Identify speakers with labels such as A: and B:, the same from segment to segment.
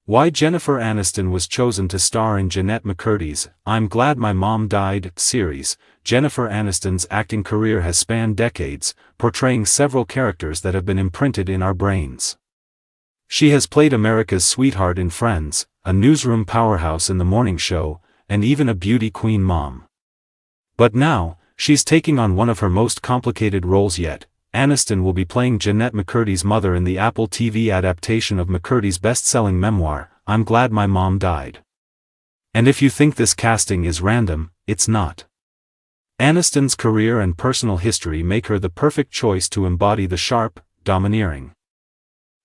A: Why Jennifer Aniston was chosen to star in Jennette McCurdy's I'm Glad My Mom Died series. Jennifer Aniston's acting career has spanned decades, portraying several characters that have been imprinted in our brains. She has played America's sweetheart in Friends, a newsroom powerhouse in The Morning Show, and even a beauty queen mom. But now, she's taking on one of her most complicated roles yet. Aniston will be playing Jennette McCurdy's mother in the Apple TV adaptation of McCurdy's best-selling memoir, I'm Glad My Mom Died. And if you think this casting is random, it's not. Aniston's career and personal history make her the perfect choice to embody the sharp, domineering,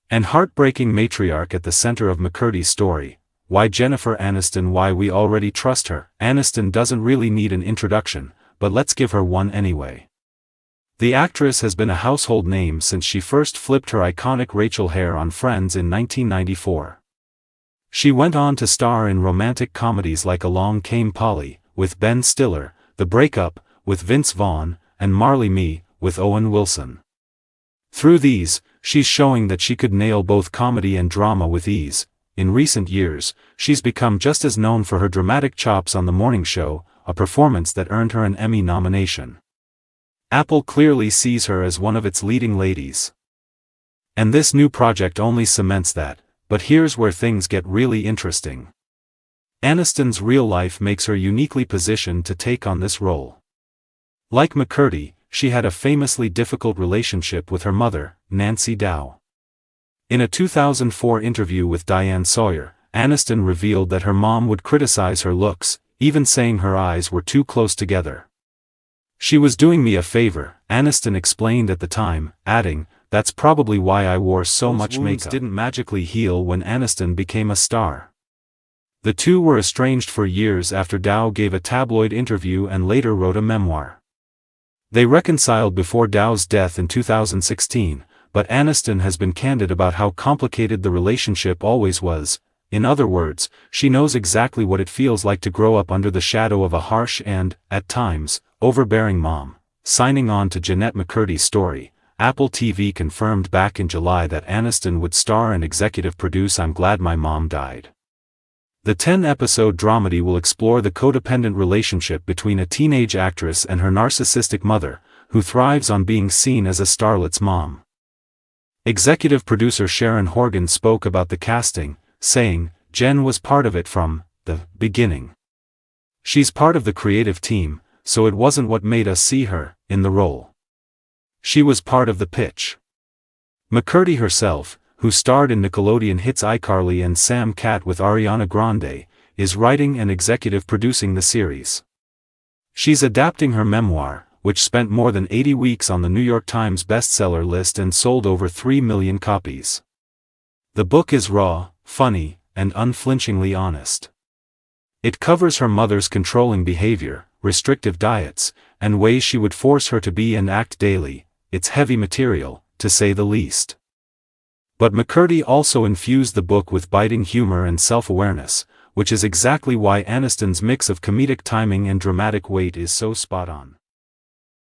A: and heartbreaking matriarch at the center of McCurdy's story. Why Jennifer Aniston? Why we already trust her. Aniston doesn't really need an introduction, but let's give her one anyway. The actress has been a household name since she first flipped her iconic Rachel hair on Friends in 1994. She went on to star in romantic comedies like Along Came Polly, with Ben Stiller, The Breakup, with Vince Vaughn, and Marley Me, with Owen Wilson. Through these, she's showing that she could nail both comedy and drama with ease. In recent years, she's become just as known for her dramatic chops on The Morning Show, a performance that earned her an Emmy nomination. Apple clearly sees her as one of its leading ladies. And this new project only cements that, but here's where things get really interesting. Aniston's real life makes her uniquely positioned to take on this role. Like McCurdy, she had a famously difficult relationship with her mother, Nancy Dow. In a 2004 interview with Diane Sawyer, Aniston revealed that her mom would criticize her looks, even saying her eyes were too close together. She was doing me a favor, Aniston explained at the time, adding, that's probably why I wore so much makeup. Those wounds didn't magically heal when Aniston became a star. The two were estranged for years after Dow gave a tabloid interview and later wrote a memoir. They reconciled before Dow's death in 2016, but Aniston has been candid about how complicated the relationship always was. In other words, she knows exactly what it feels like to grow up under the shadow of a harsh and, at times, overbearing mom. Signing on to Jennette McCurdy's story, Apple TV confirmed back in July that Aniston would star and executive produce I'm Glad My Mom Died. The 10-episode dramedy will explore the codependent relationship between a teenage actress and her narcissistic mother, who thrives on being seen as a starlet's mom. Executive producer Sharon Horgan spoke about the casting, saying, Jen was part of it from the beginning. She's part of the creative team, so it wasn't what made us see her in the role. She was part of the pitch. McCurdy herself, who starred in Nickelodeon hits iCarly and Sam Cat with Ariana Grande, is writing and executive producing the series. She's adapting her memoir, which spent more than 80 weeks on the New York Times bestseller list and sold over 3 million copies. The book is raw, funny, and unflinchingly honest. It covers her mother's controlling behavior, restrictive diets, and ways she would force her to be and act daily. It's heavy material, to say the least. But McCurdy also infused the book with biting humor and self-awareness, which is exactly why Aniston's mix of comedic timing and dramatic weight is so spot on.